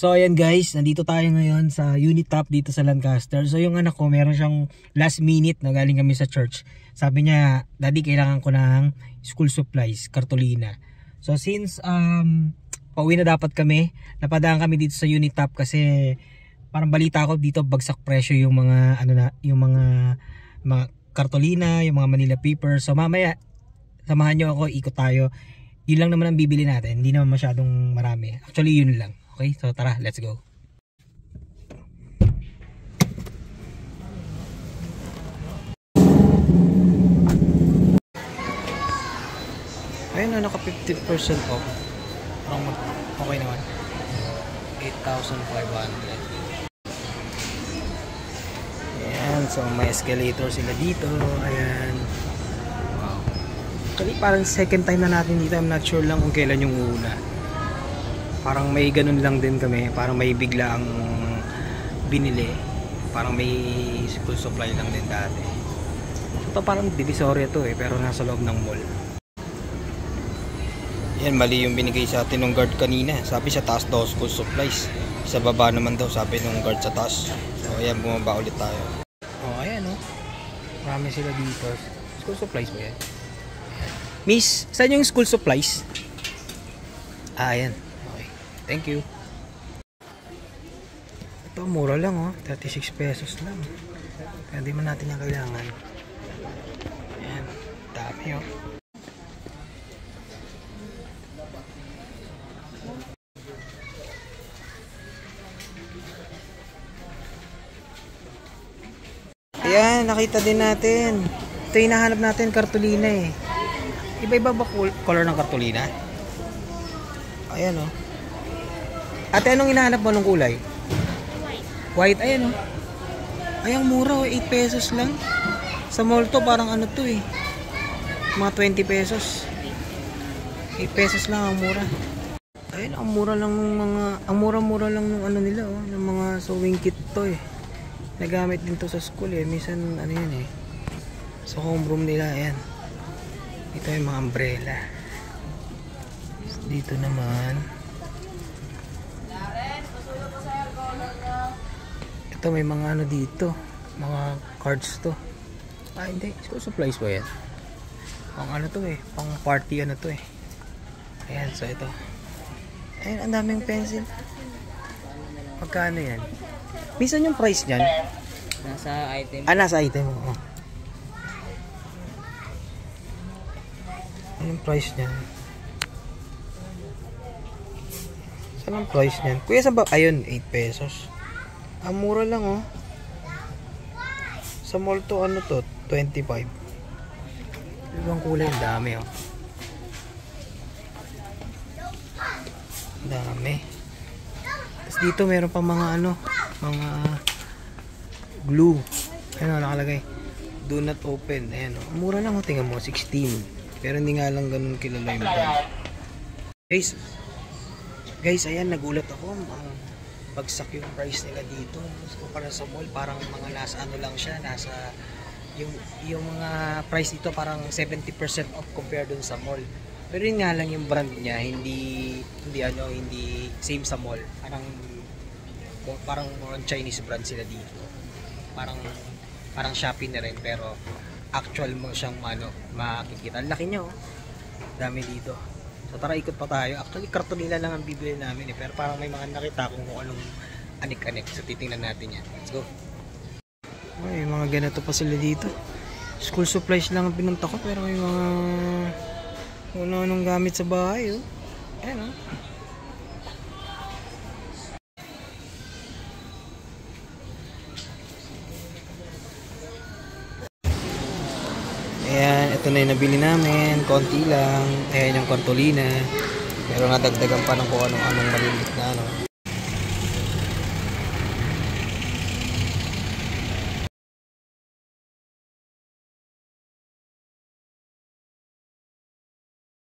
So ayan guys, nandito tayo ngayon sa Unitop dito sa Lancaster. So yung anak ko, meron siyang last minute na galing kami sa church. Sabi niya, Daddy, kailangan ko ng school supplies, kartolina. So since pauwi na dapat kami, napadaan kami dito sa Unitop kasi parang balita ko dito bagsak presyo yung mga yung mga kartolina, yung mga Manila paper. So mamaya samahan niyo ako, ikot tayo. Yun lang naman ang bibili natin, hindi naman masyadong marami. Actually yun lang. Okay, so tara, let's go. Ayun na, naka 50% off. Okay naman. 8,500. Ayan, so may escalator sila dito. Ayan. Wow. Actually parang second time na natin dito. I'm not sure lang kung kailan yung una. Parang may ganun lang din kami. Parang may bigla ang binili. Parang may school supply lang din dati. Ito parang divisoria to pero nasa loob ng mall. Yan, mali yung binigay sa atin ng guard kanina. Sabi sa taas daw school supplies. Sa baba naman daw sabi ng guard sa taas. So ayan, bumaba ulit tayo. Oh, ayan oh. Marami sila dito. School supplies ba yan? Miss, saan yung school supplies? Ah, ayan. Thank you. Ito mura lang oh, 36 pesos lang. Kaya di man natin yung kailangan. Ayan, dami oh. Ayan, nakita din natin. Ito yung hinahanap natin, kartolina eh. Iba-iba ba color ng kartolina? Ayan oh. Ate, anong hinahanap mo ng kulay? White. White, ayan o. Ay, ang mura o, 8 pesos lang. Sa mall to, parang ano to eh. Mga 20 pesos. 8 pesos lang ang mura. Ayun, ang mura lang ng mga, ang mura-mura lang ng ano nila oh, ng mga sewing kit to eh. Nagamit din to sa school eh. Minsan, ano yun eh. Sa homeroom nila, ayan. Ito yung mga umbrella. Dito naman. Ito may mga ano dito, mga cards to. Ah hindi, school supplies ba yan? Pang ano to eh, pang party ano to eh. Ayan, so ito. Ayan, ang daming pencil. Magkano yan? Minsan yung price nyan? Nasa item. Ah, nasa item. Oh. Ano yung price nyan? Saan ang price nyan? Kuya, saan ba? Ayun, 8 pesos. Ang mura lang oh. Sa mall to ano to, 25. Ibang kulay, ang dami oh. Dami. Tapos dito meron pa mga ano, mga glue. Ano nakalagay? Do not open. Ayan oh. Mura lang oh, tingnan mo, 16. Pero hindi nga lang ganun kilala yung brand. Guys, ayan, nagulat ako. Bagsak yung price nila dito. So, para sa mall, parang mga nasa ano lang siya, nasa yung mga price dito parang 70% off compared dun sa mall. Pero yun nga lang yung brand niya, hindi same sa mall. Parang more Chinese brand sila dito. Parang Shopee na rin, pero actual mo siyang makikita. Ang laki niya oh. Dami dito. So tara, ikot pa tayo. Actually kartolina lang ang bibili namin eh, pero parang may mga nakita kung anong anik-anik. So titingnan natin yan. Let's go. Ay, mga ganito pa sila dito. School supplies lang ang pinunta ko, pero may mga ano-anong gamit sa bahay oh. Ayan oh. Ayan, ito na yung nabili namin. Konti lang. Ayan yung kartolina. Pero nadagdagan pa ng kung anong maliliit na ano.